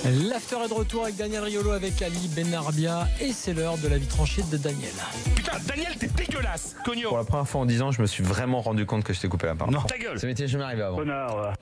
L'after est de retour avec Daniel Riolo, avec Ali Benarbia, et c'est l'heure de la vie tranchée de Daniel. Putain, Daniel, t'es dégueulasse, cogno. Pour la première fois en 10 ans, je me suis vraiment rendu compte que je t'ai coupé la parole. Non, ta gueule. Ça m'était jamais arrivé avant. Connard.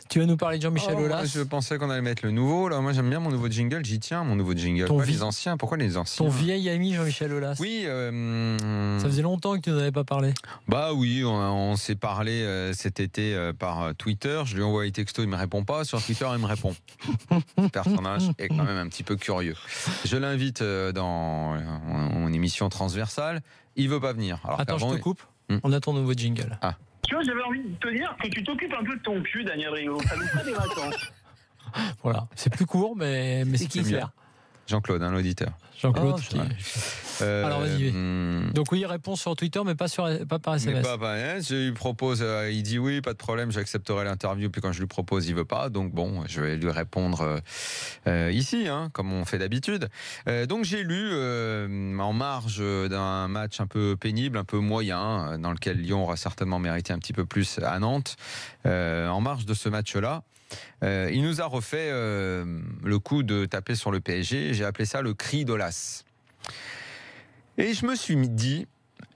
Tu vas nous parler de Jean-Michel Aulas. Je pensais qu'on allait mettre le nouveau. Là, moi, j'aime bien mon nouveau jingle. J'y tiens, mon nouveau jingle. Ton Les anciens. Pourquoi les anciens? Ton vieil ami Jean-Michel Aulas. Oui. Ça faisait longtemps que tu n'en avais pas parlé. Bah oui, on s'est parlé cet été par Twitter. Je lui envoie un texto, il me répond pas. Sur Twitter, il me répond. Ce personnage est quand même un petit peu curieux. Je l'invite dans mon émission transversale. Il veut pas venir. Alors attends, je te coupe. On a ton nouveau jingle. Ah. Tu vois, j'avais envie de te dire que tu t'occupes un peu de ton cul, Daniel Riolo. Ça nous fait des vacances. Voilà, c'est plus court, mais c'est clair. Jean-Claude, un auditeur. Jean-Claude. Alors vas-y. Donc oui, il répond sur Twitter, mais pas par SMS. Mais pas, je lui propose, il dit oui, pas de problème, j'accepterai l'interview. Puis quand je lui propose, il veut pas. Donc bon, je vais lui répondre ici, comme on fait d'habitude. Donc j'ai lu en marge d'un match un peu pénible, un peu moyen, dans lequel Lyon aura certainement mérité un petit peu plus à Nantes. En marge de ce match-là, il nous a refait le coup de taper sur le PSG. J'ai appelé ça le cri d'Aulas. Et je me suis dit,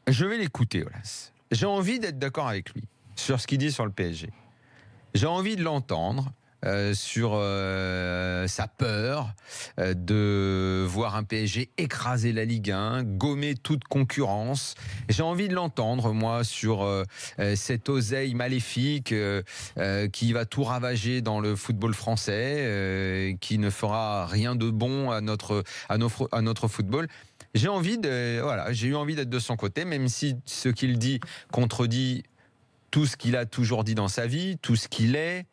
je vais l'écouter, Aulas. J'ai envie d'être d'accord avec lui sur ce qu'il dit sur le PSG. J'ai envie de l'entendre sur sa peur de voir un PSG écraser la Ligue 1, gommer toute concurrence. J'ai envie de l'entendre, moi, sur cette oseille maléfique qui va tout ravager dans le football français, qui ne fera rien de bon à notre football. J'ai eu envie d'être de son côté, même si ce qu'il dit contredit tout ce qu'il a toujours dit dans sa vie, tout ce qu'il est,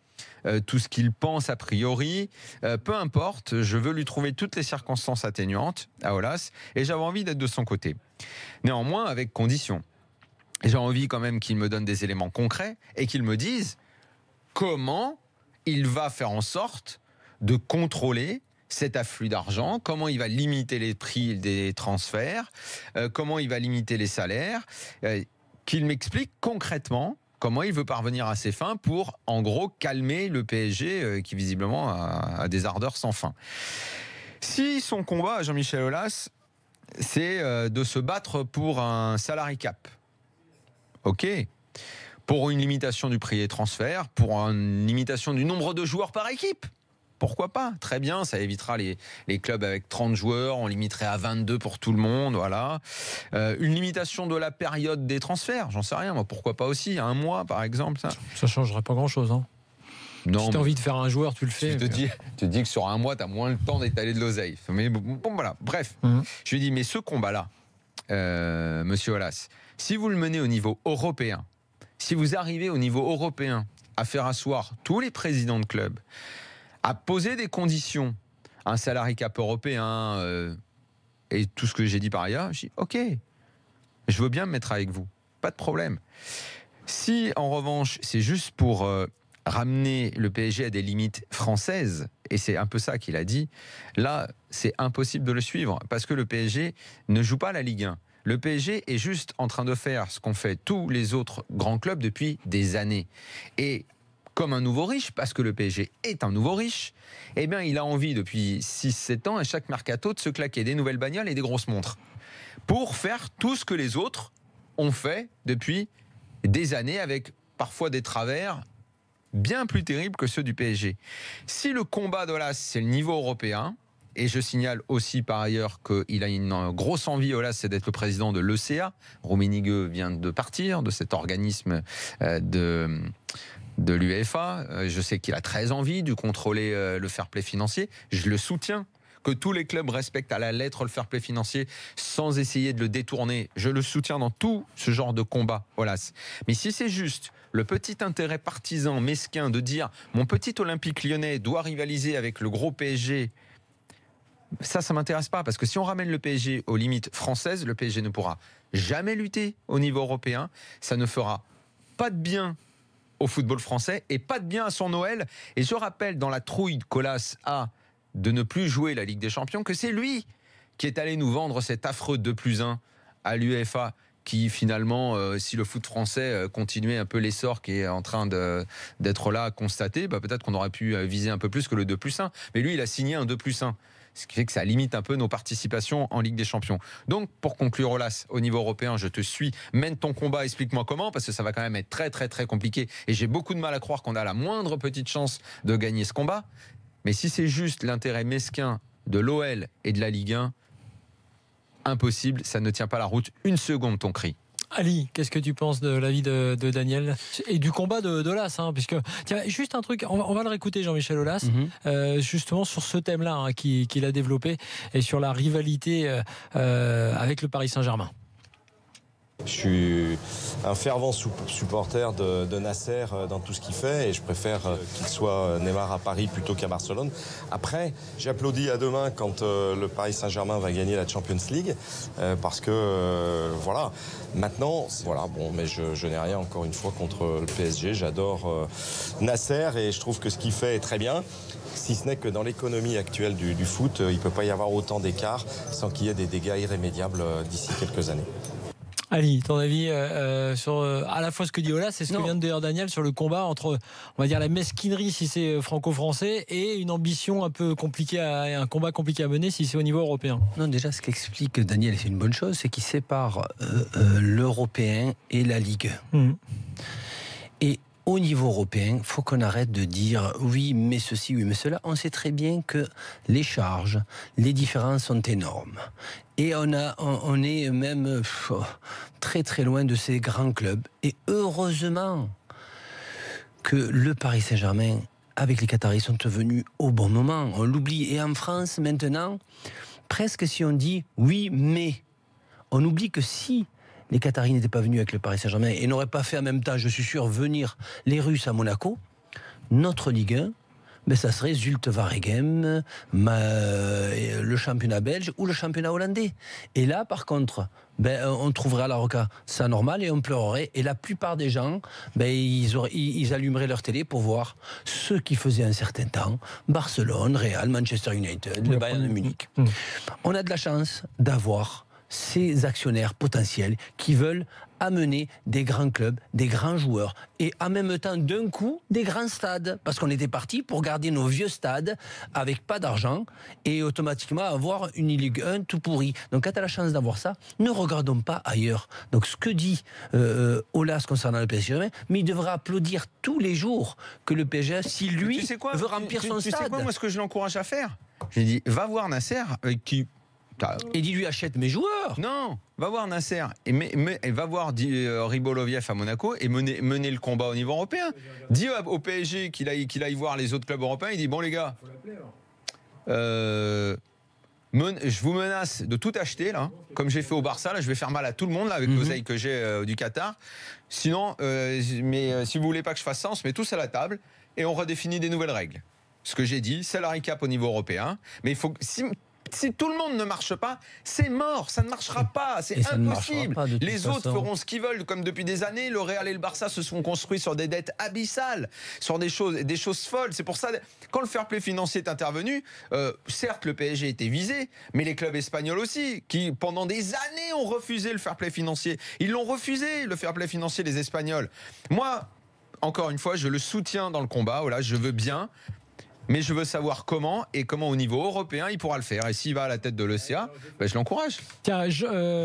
tout ce qu'il pense a priori. Peu importe, je veux lui trouver toutes les circonstances atténuantes à Aulas, et j'avais envie d'être de son côté. Néanmoins, avec condition. J'ai envie quand même qu'il me donne des éléments concrets et qu'il me dise comment il va faire en sorte de contrôler cet afflux d'argent, comment il va limiter les prix des transferts, comment il va limiter les salaires, qu'il m'explique concrètement comment il veut parvenir à ses fins pour, en gros, calmer le PSG qui visiblement a des ardeurs sans fin. Si son combat à Jean-Michel Aulas, c'est de se battre pour un salary cap, ok, pour une limitation du prix des transferts, pour une limitation du nombre de joueurs par équipe, pourquoi pas? Très bien, ça évitera les clubs avec 30 joueurs, on limiterait à 22 pour tout le monde, voilà. Une limitation de la période des transferts, j'en sais rien, moi, pourquoi pas aussi, 1 mois par exemple. Ça changerait pas grand-chose. Non, si tu as envie de faire un joueur, tu le fais. Tu te dis que sur 1 mois, tu as moins le temps d'étaler de l'oseille. Mais bon, voilà, bref. Je lui dis, mais ce combat-là, monsieur Aulas, si vous le menez au niveau européen, si vous arrivez au niveau européen à faire asseoir tous les présidents de clubs, à poser des conditions, un salary cap européen et tout ce que j'ai dit par ailleurs, je dis ok, je veux bien me mettre avec vous, pas de problème. Si en revanche c'est juste pour ramener le PSG à des limites françaises, et c'est un peu ça qu'il a dit, là c'est impossible de le suivre, parce que le PSG ne joue pas la Ligue 1. Le PSG est juste en train de faire ce qu'ont fait tous les autres grands clubs depuis des années. Et comme un nouveau riche, parce que le PSG est un nouveau riche, eh bien, il a envie depuis 6-7 ans, à chaque mercato, de se claquer des nouvelles bagnoles et des grosses montres pour faire tout ce que les autres ont fait depuis des années, avec parfois des travers bien plus terribles que ceux du PSG. Si le combat d'Aulas, c'est le niveau européen, et je signale aussi par ailleurs qu'il a une grosse envie, Aulas, c'est d'être le président de l'ECA. Rummenigge vient de partir de cet organisme de l'UEFA. Je sais qu'il a très envie de contrôler le fair play financier. Je le soutiens. Que tous les clubs respectent à la lettre le fair play financier sans essayer de le détourner. Je le soutiens dans tout ce genre de combat, Aulas. Mais si c'est juste le petit intérêt partisan mesquin de dire mon petit Olympique Lyonnais doit rivaliser avec le gros PSG, ça m'intéresse pas, parce que si on ramène le PSG aux limites françaises, le PSG ne pourra jamais lutter au niveau européen. Ça ne fera pas de bien au football français et pas de bien à son Noël. Et je rappelle, dans la trouille qu'Aulas a de ne plus jouer la Ligue des Champions, que c'est lui qui est allé nous vendre cet affreux 2+1 à l'UEFA, qui finalement, si le foot français continuait un peu l'essor qui est en train d'être là à constater, peut-être qu'on aurait pu viser un peu plus que le 2+1. Mais lui, il a signé un 2+1. Ce qui fait que ça limite un peu nos participations en Ligue des Champions. Donc, pour conclure, Olas, au niveau européen, je te suis. Mène ton combat, explique-moi comment, parce que ça va quand même être très, très, très compliqué. Et j'ai beaucoup de mal à croire qu'on a la moindre petite chance de gagner ce combat. Mais si c'est juste l'intérêt mesquin de l'OL et de la Ligue 1, impossible, ça ne tient pas la route. Une seconde, ton cri. Ali, qu'est-ce que tu penses de l'avis de Daniel et du combat d'Olas, puisque tiens, juste un truc, on va le réécouter, Jean-Michel Aulas, justement sur ce thème-là qu'il a développé et sur la rivalité avec le Paris Saint-Germain. Je suis un fervent supporter de Nasser dans tout ce qu'il fait et je préfère qu'il soit Neymar à Paris plutôt qu'à Barcelone. Après, j'applaudis à demain quand le Paris Saint-Germain va gagner la Champions League parce que voilà. Maintenant, voilà, bon, mais je n'ai rien encore une fois contre le PSG. J'adore Nasser et je trouve que ce qu'il fait est très bien. Si ce n'est que dans l'économie actuelle du foot, il ne peut pas y avoir autant d'écart sans qu'il y ait des dégâts irrémédiables d'ici quelques années. Ali, ton avis sur à la fois ce que dit Olas et ce que vient de dire Daniel sur le combat entre, on va dire, la mesquinerie si c'est franco-français et une ambition un peu compliquée, un combat compliqué à mener si c'est au niveau européen. Non, déjà, ce qu'explique Daniel, c'est une bonne chose, c'est qu'il sépare l'européen et la Ligue. Et au niveau européen, il faut qu'on arrête de dire oui, mais ceci, oui, mais cela. On sait très bien que les charges, les différences sont énormes. Et on est même très très loin de ces grands clubs. Et heureusement que le Paris Saint-Germain, avec les Qataris, sont venus au bon moment. On l'oublie. Et en France, maintenant, presque si on dit oui, mais, on oublie que si les Qataris n'étaient pas venus avec le Paris Saint-Germain et n'auraient pas fait en même temps, je suis sûr, venir les Russes à Monaco, notre Ligue 1, ça serait Zulte Waregem, le championnat belge ou le championnat hollandais. Et là, par contre, on trouverait à la Roca ça normal et on pleurerait. Et la plupart des gens, ils allumeraient leur télé pour voir ce qui faisait un certain temps Barcelone, Real, Manchester United, le Bayern de Munich. On a de la chance d'avoir ces actionnaires potentiels qui veulent amener des grands clubs, des grands joueurs et en même temps d'un coup des grands stades, parce qu'on était parti pour garder nos vieux stades avec pas d'argent et automatiquement avoir une Ligue 1 tout pourri. Donc quand tu as la chance d'avoir ça, ne regardons pas ailleurs. Donc ce que dit Olas concernant le PSG, mais il devrait applaudir tous les jours que le PSG, si lui veut remplir son stade. Tu sais quoi, moi ce que je l'encourage à faire, j'ai dit va voir Nasser qui... Et dis-lui achète mes joueurs. Non, va voir Nasser et va voir Riboloviev à Monaco et mener le combat au niveau européen. Dis au PSG qu'il aille voir les autres clubs européens. Il dit bon les gars, je vous menace de tout acheter là, comme j'ai fait au Barça. Là, je vais faire mal à tout le monde là avec l'oseille que j'ai du Qatar. Sinon, si vous voulez pas que je fasse ça, on se met tous à la table et on redéfinit des nouvelles règles. Ce que j'ai dit, salary cap au niveau européen. Mais il faut si tout le monde ne marche pas, c'est mort, ça ne marchera pas, c'est impossible. Les autres feront ce qu'ils veulent, comme depuis des années, le Real et le Barça se sont construits sur des dettes abyssales, sur des choses folles. C'est pour ça, quand le fair play financier est intervenu, certes le PSG était visé, mais les clubs espagnols aussi, qui pendant des années ont refusé le fair play financier. Ils l'ont refusé, le fair play financier, les Espagnols. Moi, encore une fois, je le soutiens dans le combat, voilà, je veux bien. Mais je veux savoir comment et comment au niveau européen il pourra le faire. Et s'il va à la tête de l'ECA, je l'encourage. Tiens,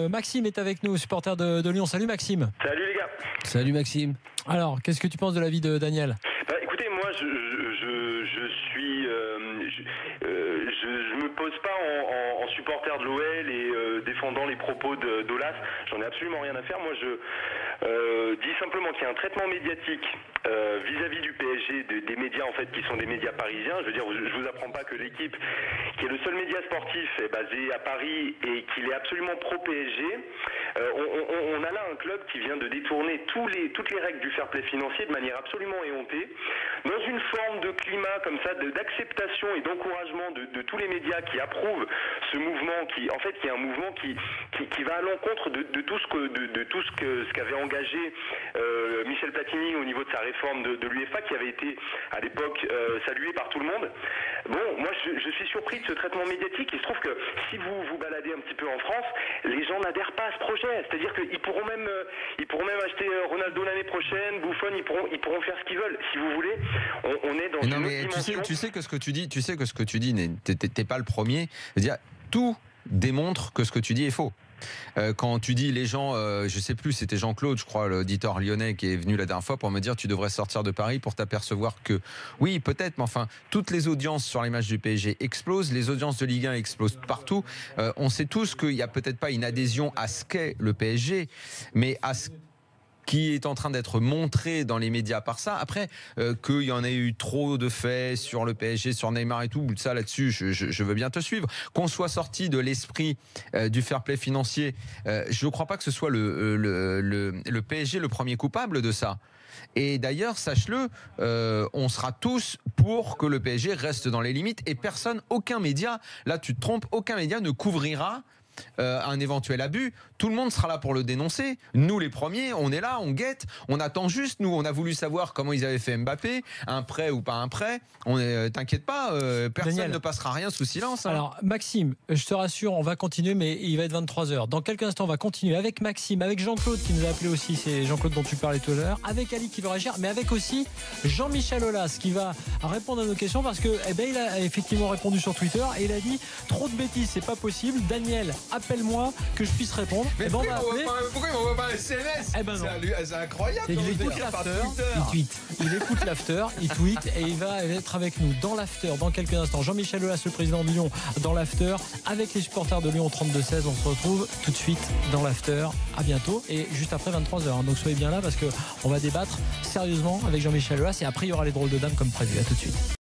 Maxime est avec nous, supporter de Lyon. Salut Maxime. Salut les gars. Salut Maxime. Alors, qu'est-ce que tu penses de l'avis de Daniel ? Écoutez, moi je me pose pas en supporter de l'OL et défendant les propos d'Olas. J'en ai absolument rien à faire. Moi je dis simplement qu'il y a un traitement médiatique vis-à-vis du PSG, des médias en fait qui sont des médias parisiens. Je veux dire, je vous apprends pas que l'équipe qui est le seul média sportif est basée à Paris et qu'il est absolument pro-PSG. On a là un club qui vient de détourner toutes les règles du fair play financier de manière absolument éhontée, dans une forme de climat comme ça, d'acceptation et d'encouragement de tous les médias qui approuvent ce mouvement, qui est un mouvement qui va à l'encontre de tout ce ce qu'avait engagé Michel Platini au niveau de sa réforme de l'UEFA, qui avait été à l'époque saluée par tout le monde. Bon, moi je suis surpris de ce traitement médiatique. Il se trouve que si vous vous baladez un petit peu en France, les gens n'adhèrent pas à ce projet. C'est-à-dire qu'ils pourront même acheter Ronaldo l'année prochaine, Buffon, ils pourront faire ce qu'ils veulent. Si vous voulez, on est dans une autre dimension. Tu sais que ce que tu dis, t'es pas le premier. C'est-à-dire, tout démontre que ce que tu dis est faux. Quand tu dis les gens, je sais plus, c'était Jean-Claude, je crois, l'auditeur lyonnais qui est venu la dernière fois pour me dire tu devrais sortir de Paris pour t'apercevoir que oui, peut-être, mais enfin, toutes les audiences sur les matchs du PSG explosent, les audiences de Ligue 1 explosent partout. On sait tous qu'il n'y a peut-être pas une adhésion à ce qu'est le PSG, mais à ce qui est en train d'être montré dans les médias par ça. Après, qu'il y en ait eu trop de faits sur le PSG, sur Neymar et tout, ça là-dessus, je veux bien te suivre. Qu'on soit sorti de l'esprit du fair play financier, je ne crois pas que ce soit le PSG le premier coupable de ça. Et d'ailleurs, sache-le, on sera tous pour que le PSG reste dans les limites et aucun média, là tu te trompes, aucun média ne couvrira un éventuel abus. Tout le monde sera là pour le dénoncer. Nous les premiers, on est là, on guette, on attend juste. Nous, on a voulu savoir comment ils avaient fait Mbappé, un prêt ou pas un prêt. T'inquiète pas, personne Daniel, ne passera rien sous silence. Hein. Alors Maxime, je te rassure, on va continuer, mais il va être 23h. Dans quelques instants, on va continuer avec Maxime, avec Jean-Claude qui nous a appelé aussi, c'est Jean-Claude dont tu parlais tout à l'heure, avec Ali qui va réagir, mais avec aussi Jean-Michel Aulas qui va répondre à nos questions parce que il a effectivement répondu sur Twitter et il a dit trop de bêtises, c'est pas possible. Daniel, appelle-moi que je puisse répondre. Mais pourquoi il m'envoie pas un SMS? C'est incroyable. Il écoute l'after, il tweet. Il écoute l'after, il tweet et il va être avec nous dans l'after dans quelques instants. Jean-Michel Aulas, le président de Lyon, dans l'after avec les supporters de Lyon 32-16. On se retrouve tout de suite dans l'after. À bientôt et juste après 23h. Donc soyez bien là parce qu'on va débattre sérieusement avec Jean-Michel Aulas et après il y aura les drôles de dames comme prévu. À tout de suite.